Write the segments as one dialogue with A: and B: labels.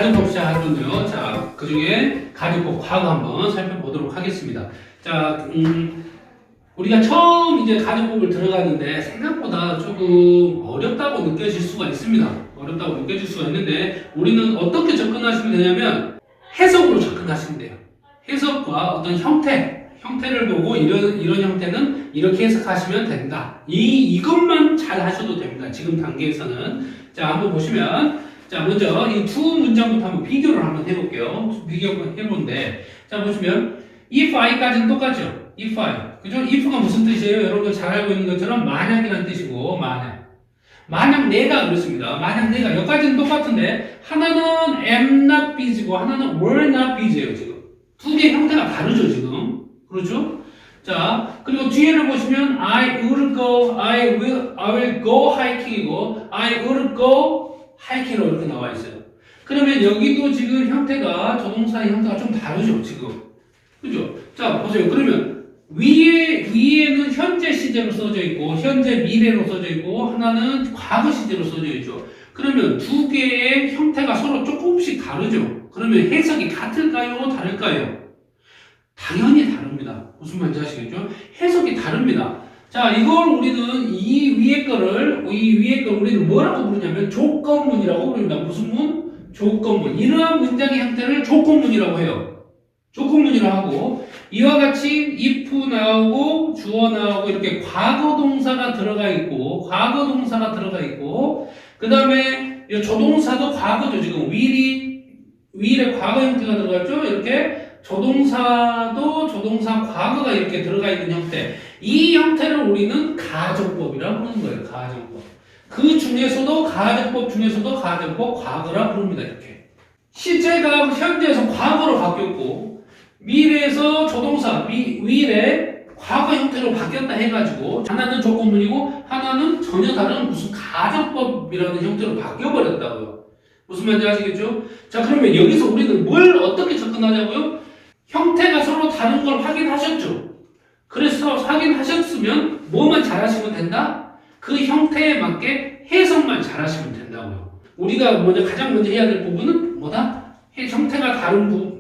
A: 가정법 시작하면요. 자, 그 중에 가정법 과거 한번 살펴보도록 하겠습니다. 자, 우리가 처음 이제 가정법을 들어가는데 생각보다 조금 어렵다고 느껴질 수가 있습니다. 어렵다고 느껴질 수가 있는데 우리는 어떻게 접근하시면 되냐면 해석으로 접근하시면 돼요. 해석과 어떤 형태를 보고 이런 형태는 이렇게 해석하시면 된다. 이것만 잘 하셔도 됩니다. 지금 단계에서는. 자, 한번 보시면 자, 먼저 이 두 문장부터 한번 비교를 한번 해볼게요. 비교를 해보는데 자, 보시면 if I까지는 똑같죠? if I. 그죠? if가 무슨 뜻이에요? 여러분들 잘 알고 있는 것처럼 만약이라는 뜻이고 만약 내가 그렇습니다. 만약 내가 여기까지는 똑같은데 하나는 am not be지고 하나는 were not be지예요. 지금 두 개의 형태가 다르죠. 지금 그렇죠? 자, 그리고 뒤에를 보시면 I will go hiking이고 I will go hiking으로 이렇게 나와 있어요. 그러면 여기도 지금 형태가 조동사의 형태가 좀 다르죠. 지금 그죠? 자, 보세요. 그러면 위에는 현재 시제로 써져 있고 현재 미래로 써져 있고 하나는 과거 시제로 써져 있죠. 그러면 두 개의 형태가 서로 조금씩 다르죠. 그러면 해석이 같을까요? 다를까요? 당연히 다릅니다. 무슨 말인지 아시겠죠? 해석이 다릅니다. 자, 이걸 우리는 이 위에 거를 우리는 뭐라고 부르냐면 조건문이라고 부릅니다. 무슨 문? 조건문. 이러한 문장의 형태를 조건문이라고 해요. 조건문이라고 하고 이와 같이 if 나오고 주어 나오고 이렇게 과거 동사가 들어가 있고 그 다음에 조동사도 과거죠. 지금 will의 과거 형태가 들어갔죠. 이렇게 조동사도 조동사 과거가 이렇게 들어가 있는 형태. 이 형태를 우리는 가정법이라고 부르는 거예요. 가정법. 그 중에서도 가정법 과거라 부릅니다. 이렇게. 시제가 현재에서 과거로 바뀌었고 미래에서 조동사, will의 과거 형태로 바뀌었다 해가지고 하나는 조건문이고 하나는 전혀 다른 무슨 가정법이라는 형태로 바뀌어버렸다고요. 무슨 말인지 아시겠죠? 자, 그러면 여기서 우리는 뭘 어떻게 접근하냐고요? 형태가 서로 다른 걸 확인하셨죠? 그래서 확인하셨으면 뭐만 잘하시면 된다? 그 형태에 맞게 해석만 잘하시면 된다고요. 우리가 가장 먼저 해야 될 부분은 뭐다? 형태가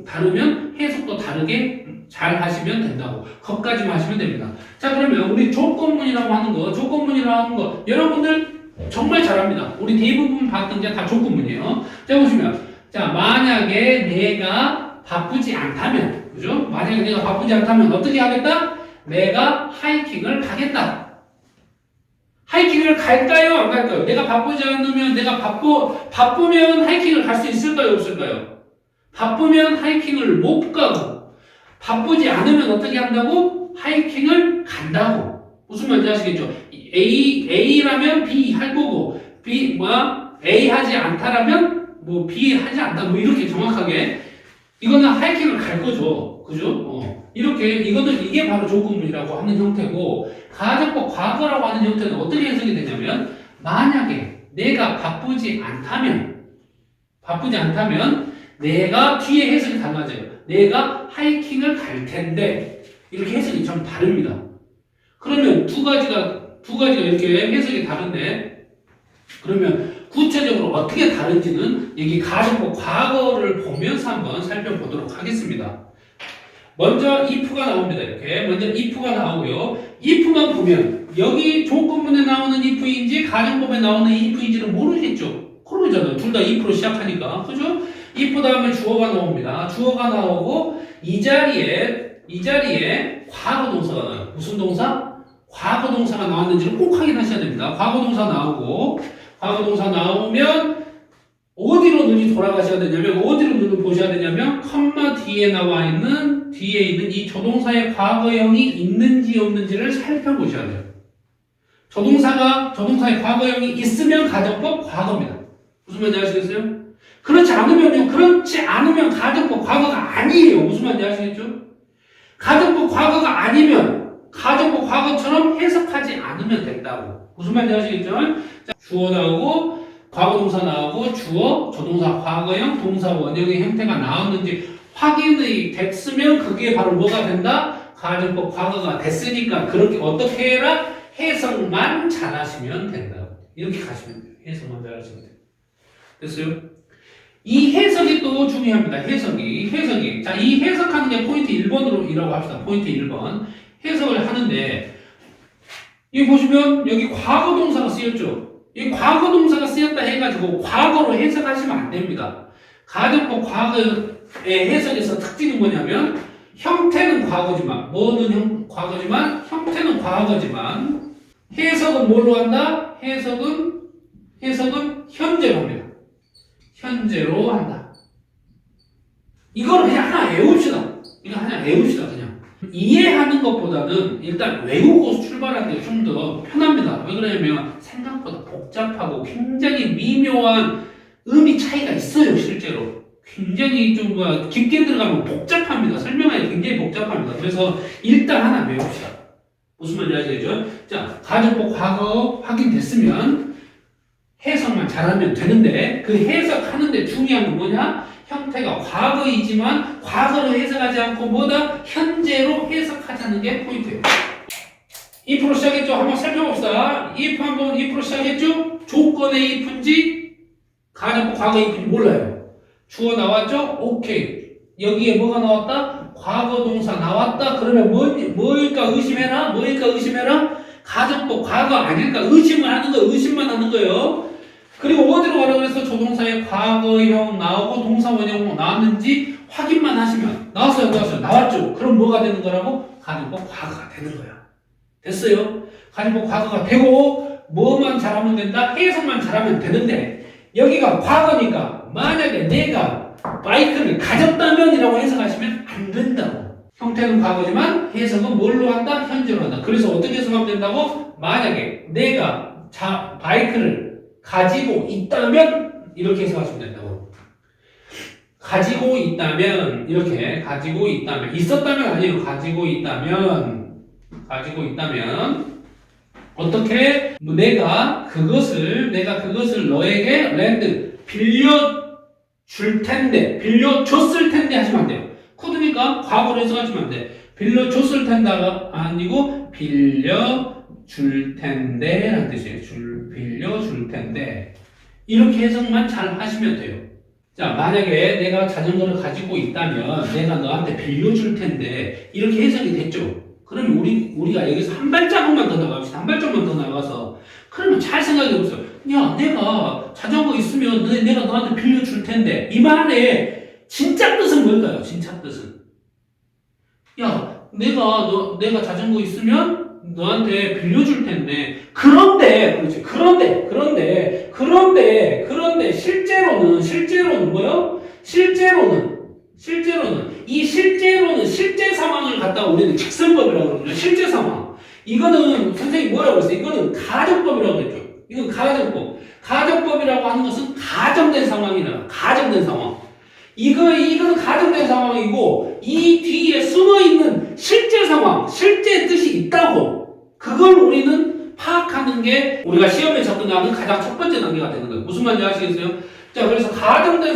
A: 다르면 해석도 다르게 잘 하시면 된다고. 거기까지만 하시면 됩니다. 자, 그러면 우리 조건문이라고 하는 거 여러분들 정말 잘합니다. 우리 대부분 봤던 게 다 조건문이에요. 자, 보시면 자, 만약에 내가 바쁘지 않다면 그죠? 만약에 내가 바쁘지 않다면 어떻게 하겠다? 내가 하이킹을 가겠다. 하이킹을 갈까요? 안 갈까요? 내가 바쁘지 않으면 바쁘면 하이킹을 갈 수 있을까요? 없을까요? 바쁘면 하이킹을 못 가고 바쁘지 않으면 어떻게 한다고? 하이킹을 간다고. 무슨 말인지 아시겠죠? A라면 B 할 거고 A 하지 않다라면 B 하지 않다 이렇게 정확하게 이거는 하이킹을 갈 거죠. 그죠? 이게 바로 조건문이라고 하는 형태고 가정법 과거라고 하는 형태는 어떻게 해석이 되냐면 만약에 내가 바쁘지 않다면 내가 뒤에 해석이 달라져요. 내가 하이킹을 갈 텐데 이렇게 해석이 좀 다릅니다. 그러면 두 가지가 이렇게 해석이 다른데 그러면 구체적으로 어떻게 다른지는 여기 가정법 과거를 보면서 한번 살펴보도록 하겠습니다. 먼저 if가 나옵니다. 이렇게 먼저 if가 나오고요. if만 보면 여기 조건문에 나오는 if인지 가정법에 나오는 if인지를 모르겠죠. 모르잖아요. 둘 다 if로 시작하니까. 그죠? if 다음에 주어가 나옵니다. 주어가 나오고 이 자리에 과거 동사가 나와요. 무슨 동사? 과거 동사가 나왔는지를 꼭 확인하셔야 됩니다. 과거 동사 나오면 어디로 눈이 돌아가셔야 되냐면 어디로 눈을 보셔야 되냐면 컴마 뒤에 있는 이 조동사의 과거형이 있는지 없는지를 살펴보셔야 돼요. 조동사의 과거형이 있으면 가정법 과거입니다. 무슨 말인지 아시겠어요? 그렇지 않으면 가정법 과거가 아니에요. 무슨 말인지 아시겠죠? 가정법 과거가 아니면 가정법 과거처럼 해석하지 않으면 된다고. 무슨 말인지 아시겠죠? 자, 주어 나오고 과거 동사 나오고 주어, 조동사 과거형, 동사 원형의 형태가 나왔는지 확인이 됐으면 그게 바로 뭐가 된다? 가정법 과거가 됐으니까 그렇게 어떻게 해라? 해석만 잘하시면 된다. 이렇게 가시면 돼요. 해석만 잘하시면 돼요. 됐어요? 이 해석이 또 중요합니다. 해석이. 자, 이 해석하는 게 포인트 1번이라고 합시다. 포인트 1번. 해석을 하는데, 여기 보시면 여기 과거 동사가 쓰였죠. 이 과거 동사가 쓰였다 해가지고 과거로 해석하시면 안 됩니다. 가정법 과거의 해석에서 특징이 뭐냐면, 형태는 과거지만, 과거지만, 형태는 과거지만, 해석은 뭘로 한다? 해석은 현재로 합니다. 현재로 한다. 이걸 그냥 하나 외웁시다. 그냥. 이해하는 것보다는 일단 외우고 출발하는 게 좀 더 편합니다. 왜 그러냐면 생각보다 복잡하고 굉장히 미묘한 의미 차이가 있어요, 실제로. 굉장히 좀 깊게 들어가면 복잡합니다. 설명하기 굉장히 복잡합니다. 그래서 일단 하나 외웁시다. 무슨 말인지 아시겠죠? 자, 가정법 과거 확인됐으면 해석만 잘하면 되는데 그 해석하는데 중요한 건 뭐냐? 형태가 과거이지만 과거로 해석하지 않고 뭐다? 현재로 해석하자는 게 포인트예요. if로 시작했죠? 한번 살펴봅시다. if로 시작했죠? 조건의 if인지 가정법 과거 if인지 몰라요. 주어 나왔죠? 오케이. 여기에 뭐가 나왔다? 과거 동사 나왔다. 그러면 뭐일까 의심해라? 가정법 과거 아닐까? 의심만 하는 거예요. 그리고 어디로 가라고 해서 조동사의 과거형 나오고 동사 원형 나왔는지 확인만 하시면 나왔어요. 나왔죠. 그럼 뭐가 되는 거라고? 가정법 과거가 되는 거야. 됐어요? 가정법 과거가 되고 뭐만 잘하면 된다? 해석만 잘하면 되는데 여기가 과거니까 만약에 내가 바이크를 가졌다면이라고 해석하시면 안 된다고. 형태는 과거지만 해석은 뭘로 한다? 현재로 한다. 그래서 어떻게 해석하면 된다고? 만약에 내가 바이크를 가지고 있다면 이렇게 해석하시면 된다고. 가지고 있다면 있었다면 아니에요. 가지고 있다면 어떻게 내가 그것을 너에게 렌트 빌려줄 텐데 빌려줬을 텐데 하시면 안 돼요. 코드니까 과거로 해석하시면 안 돼. 빌려줬을 텐데가 아니고 빌려줄 텐데 라는 뜻이에요. 빌려줄 텐데 이렇게 해석만 잘 하시면 돼요. 자, 만약에 내가 자전거를 가지고 있다면 내가 너한테 빌려줄 텐데 이렇게 해석이 됐죠. 그러면 우리가 여기서 한 발자국만 더 나갑시다. 한 발자국만 더 나가서 그러면 잘 생각해 보세요. 야, 내가 자전거 있으면 내가 너한테 빌려줄 텐데 이 말의 진짜 뜻은 뭘까요? 진짜 뜻은 야, 내가 자전거 있으면 너한테 빌려줄 텐데 그런데 실제로는 뭐요? 실제로는 실제 상황을 갖다가 우리는 직설법이라고 그러거든요. 실제 상황. 이거는 선생님이 뭐라고 했어요? 이거는 가정법이라고 했죠. 이건 가정법. 가정법이라고 하는 것은 가정된 상황이라. 가정된 상황. 이거는 가정된 상황이고 이 뒤에 숨어 있는 실제 상황, 실제 뜻이 있다고. 그걸 우리는 파악하는 게 우리가 시험에 접근하는 가장 첫 번째 단계가 되는 거예요. 무슨 말인지 아시겠어요? 자, 그래서 가정된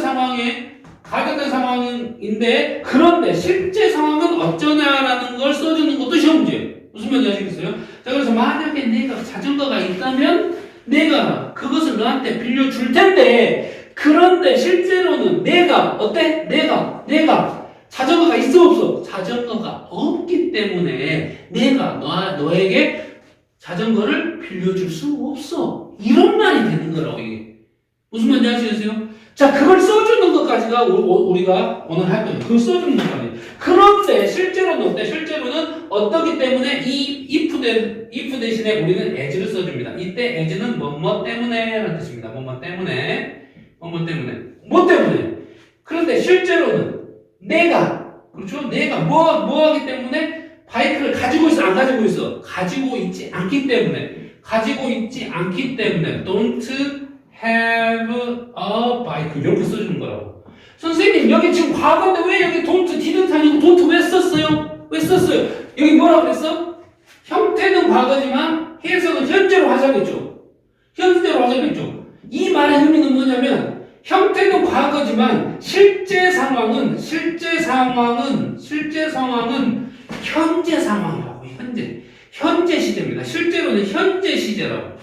A: 상황인데 그런데 실제 상황은 어쩌냐라는 걸 써주는 것도 시험 문제예요. 무슨 말인지 아시겠어요? 자, 그래서 만약에 내가 자전거가 있다면 내가 그것을 너한테 빌려줄 텐데 그런데 실제로는 내가 자전거가 있어 없어? 자전거가 없기 때문에 내가 너에게 자전거를 빌려줄 수 없어. 이런 말이 되는 거라고 이게. 무슨 말인지 아시겠어요? 자, 그걸 써주는 것까지가 우리가 오늘 할 거예요. 그걸 써주는 것까지. 그런데 실제로는 어때? 실제로는 어떻기 때문에 이 if 대신에 우리는 as를 써줍니다. 이때 as는 뭐뭐 때문에 라는 뜻입니다. 뭐뭐 때문에. 그런데 실제로는 내가 뭐 하기 때문에 바이크를 가지고 있어, 안 가지고 있어? 가지고 있지 않기 때문에 don't have a bike 이렇게 써주는 거라고. 선생님 여기 지금 과거인데 왜 여기 don't didn't 아니고 don't 왜 썼어요? 여기 뭐라고 그랬어? 형태는 과거지만 해석은 현재로 하자겠죠. 이 말의 의미는 뭐냐면 형태는 과거지만 실제 상황은 현재 상황이라고. 현재 시제입니다. 실제로는 현재 시제라고.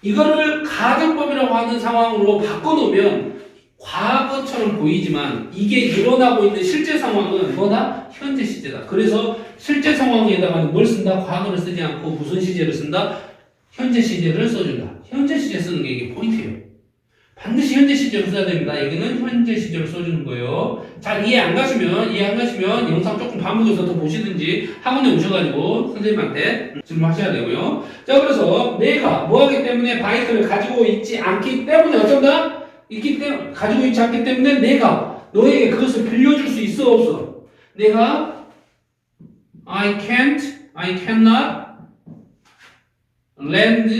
A: 이거를 가정법이라고 하는 상황으로 바꿔놓으면 과거처럼 보이지만 이게 일어나고 있는 실제 상황은 뭐다? 현재 시제다. 그래서 실제 상황에다가는 뭘 쓴다? 과거를 쓰지 않고 무슨 시제를 쓴다? 현재 시제를 써준다. 현재 시제 쓰는 게 이게 포인트예요. 반드시 현재 시제로 써야 됩니다. 여기는 현재 시제로 써주는 거예요. 자, 이해 안 가시면 영상 조금 반복해서 더 보시든지 학원에 오셔가지고 선생님한테 질문하셔야 되고요. 자, 그래서 내가 뭐 하기 때문에 바이트를 가지고 있지 않기 때문에 어쩐다? 가지고 있지 않기 때문에 내가 너에게 그것을 빌려줄 수 있어 없어? 내가 I cannot lend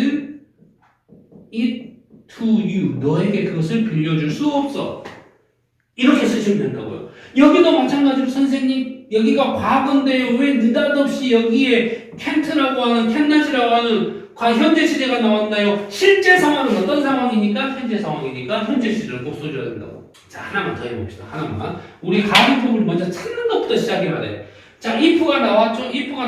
A: it to you. 너에게 그것을 빌려줄 수 없어. 이렇게 쓰시면 된다고요. 여기도 마찬가지로 선생님 여기가 과거인데요. 왜 느닷없이 여기에 can't라고 하는 cannot이라고 하는 현재 시제가 나왔나요? 실제 상황은 어떤 상황이니까? 현재 상황이니까 현재 시제를 꼭 써줘야 된다고. 자, 하나만 더 해봅시다. 하나만. 우리 가정법을 먼저 찾는 것부터 시작해야 돼. 자, if가 나왔죠? if가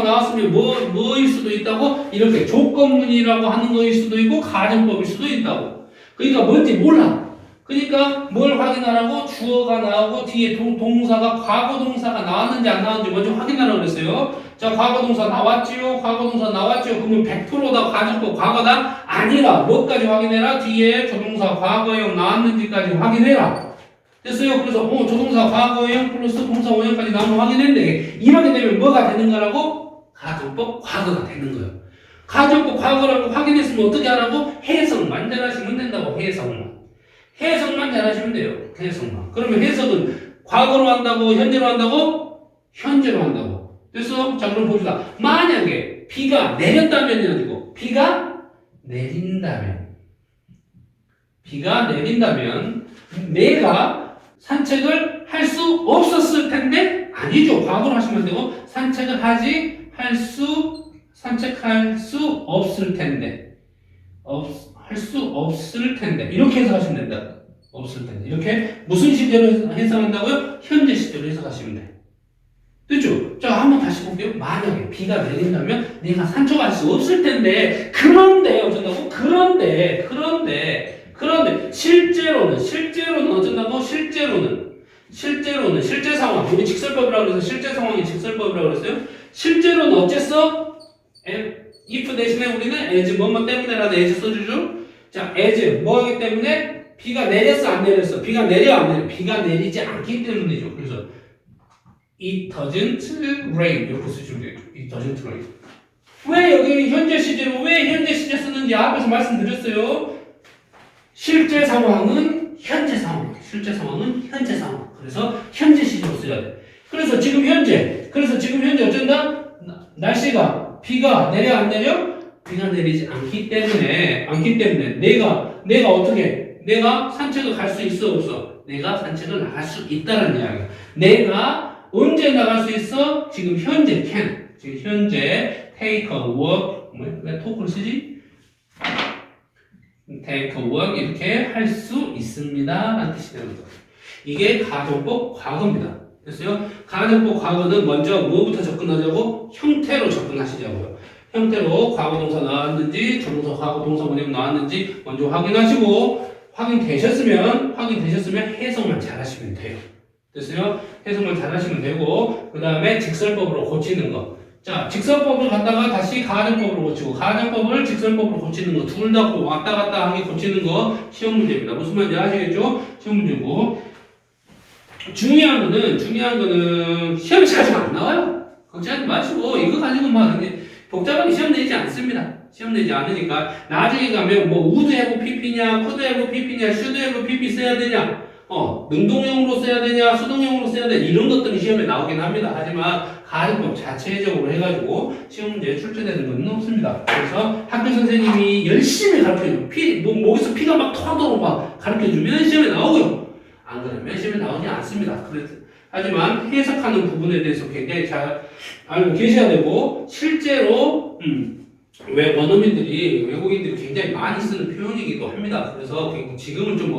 A: 나왔으면 뭐일 수도 있다고? 이렇게 조건문이라고 하는 거일 수도 있고 가정법일 수도 있다고. 그러니까 뭔지 몰라. 그러니까 뭘 확인하라고? 주어가 나오고 뒤에 동사가 과거 동사가 나왔는지 안 나왔는지 먼저 확인하라고 그랬어요. 자, 과거 동사 나왔지요? 그러면 100%다 가정법 과거다? 아니라 뭐까지 확인해라? 뒤에 조동사 과거형 나왔는지까지 확인해라. 됐어요? 그래서 조동사 과거형 플러스 동사 원형까지 나오면 확인했는데 이렇게 되면 뭐가 되는 거라고? 가정법 과거가 되는 거예요. 가정법 과거라고 확인했으면 어떻게 하라고? 해석만 잘하시면 된다고. 해석만 잘하시면 돼요. 해석만. 그러면 해석은 과거로 한다고? 현재로 한다고? 현재로 한다고. 됐어? 자, 그럼 봅시다. 만약에 비가 내렸다면이 아니고 비가 내린다면 내가 산책을 할 수 없었을 텐데 아니죠. 과거로 하시면 되고 산책할 수 없을 텐데 이렇게 해석하시면 된다. 없을 텐데 이렇게 무슨 시제로 해석한다고요? 현재 시제로 해석하시면 돼. 됐죠? 자, 한번 다시 볼게요. 만약에 비가 내린다면 내가 산책할 수 없을 텐데 그런데 어쩐다고? 그런데 실제로는 어쩐다고? 실제로는 실제 상황. 우리 직설법이라고 그래서 실제 상황이 직설법이라고 그랬어요. 실제로는 어쨌어? if 대신에 우리는 as 뭐뭐 때문에라도 as 써주죠. 자, as 뭐 하기 때문에? 비가 내렸어 안 내렸어? 비가 내려 안 내려? 비가 내리지 않기 때문이죠. 그래서 it doesn't rain 이렇게 쓰시면 돼요. it doesn't rain. 왜 여기 현재 시제 쓰는지 앞에서 말씀드렸어요. 실제 상황은 현재 상황. 그래서 현재 시제로 써야 돼. 그래서 지금 현재 어쩐다? 날씨가 비가 내려 안 내려? 비가 내리지 않기 때문에 내가 어떻게? 내가 산책을 갈 수 있어 없어? 내가 산책을 나갈 수 있다는 이야기야. 내가 언제 나갈 수 있어? 지금 현재 take a walk. 왜 토크를 쓰지? take a walk 이렇게 할 수 있습니다 라는 뜻이 되는 거죠. 이게 가정법 과거입니다. 됐어요? 가정법 과거는 먼저 뭐부터 접근하자고? 형태로 접근하시자고요. 형태로 과거 동사 나왔는지 조동사 과거 동사 원형 나왔는지 먼저 확인하시고 확인되셨으면 해석만 잘하시면 돼요. 됐어요? 해석만 잘하시면 되고 그 다음에 직설법으로 고치는 거. 자, 직설법을 갖다가 다시 가정법으로 고치고 가정법을 직설법으로 고치는 거 둘 다 왔다 갔다 하게 고치는 거 시험 문제입니다. 무슨 말인지 아시겠죠? 시험 문제고 중요한 거는 시험에 자주 안 나와요. 걱정하지 마시고 이거 가지고 막 복잡하게 시험 내지 않습니다. 시험 내지 않으니까 나중에 가면 뭐 would have pp냐, could have pp냐, should have pp 써야 되냐, 능동형으로 써야 되냐, 수동형으로 써야 되냐 이런 것들이 시험에 나오긴 합니다. 하지만 가정법 자체적으로 해가지고 시험 문제에 출제되는 건 없습니다. 그래서 학교 선생님이 열심히 가르쳐줘요. 목에서 피가 막 토하도록 막 가르쳐주면 시험에 나오고요. 안 그러면 시험에 나오지 않습니다. 하지만 해석하는 부분에 대해서 굉장히 잘 알고 계셔야 되고 실제로 외국인들이 굉장히 많이 쓰는 표현이기도 합니다. 그래서 지금은 좀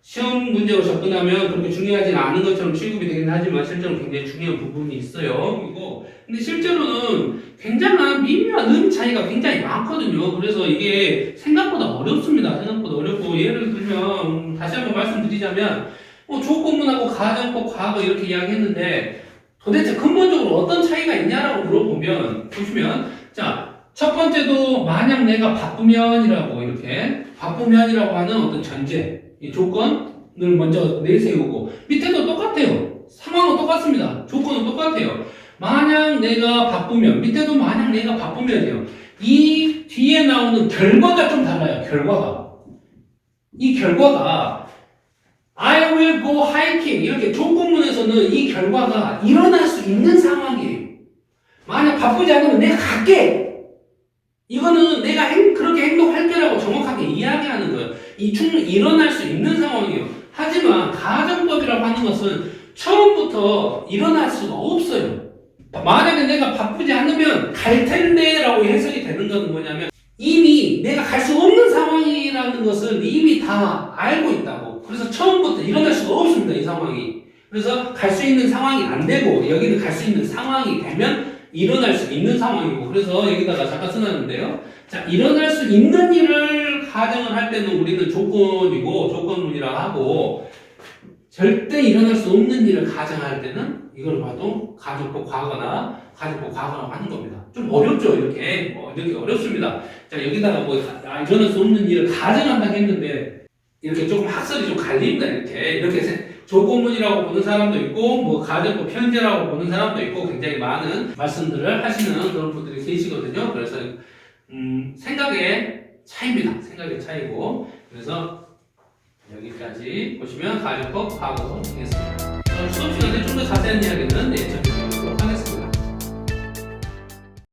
A: 시험 문제로 접근하면 그렇게 중요하지 않은 것처럼 취급이 되긴 하지만 실제로 굉장히 중요한 부분이 있어요. 그리고 근데 실제로는 굉장한 미묘한 의미 차이가 굉장히 많거든요. 그래서 이게 생각보다 어렵습니다. 생각보다 어렵고 예를 들면 다시 한번 말씀드리자면 조건문하고 가정법, 과거 이렇게 이야기했는데 도대체 근본적으로 어떤 차이가 있냐라고 물어보면 보시면 자 첫 번째도 만약 내가 바쁘면이라고 이렇게 바쁘면이라고 하는 어떤 전제 이 조건을 먼저 내세우고 밑에도 똑같아요. 상황은 똑같습니다. 조건은 똑같아요. 만약 내가 바쁘면 밑에도 만약 내가 바쁘면이에요. 이 뒤에 나오는 결과가 좀 달라요. 결과가 이 결과가 I will go hiking 이렇게 조건문에서는 이 결과가 일어날 수 있는 상황이에요. 만약 바쁘지 않으면 내가 갈게. 이거는 내가 그렇게 행동할게라고 정확하게 이야기하는 거예요. 충분히 일어날 수 있는 상황이에요. 하지만 가정법이라고 하는 것은 처음부터 일어날 수가 없어요. 만약에 내가 바쁘지 않으면 갈 텐데 라고 해석이 되는 건 뭐냐면 이미 내가 갈 수 없는 상황이라는 것을 이미 다 알고 있다고. 그래서 처음부터 일어날 수가 없습니다. 이 상황이. 그래서 갈 수 있는 상황이 안 되고 여기는 갈 수 있는 상황이 되면 일어날 수 있는 상황이고 그래서 여기다가 잠깐 써놨는데요. 자, 일어날 수 있는 일을 가정을 할 때는 우리는 조건이고 조건문이라고 하고 절대 일어날 수 없는 일을 가정할 때는 이걸 봐도 가정법 과거나 가정법 과거라고 하는 겁니다. 좀 어렵죠, 이렇게. 이렇게 어렵습니다. 자, 여기다가 일어날 수 없는 일을 가정한다고 했는데 이렇게 조금 학설이 좀 갈립니다, 이렇게 조건문이라고 보는 사람도 있고 가정법 현재라고 보는 사람도 있고 굉장히 많은 말씀들을 하시는 그런 분들이 계시거든요. 그래서 생각의 차이입니다. 생각의 차이고 그래서 여기까지 보시면 가정법 과거 되겠습니다. 수업 시간에 좀 더 자세한 이야기는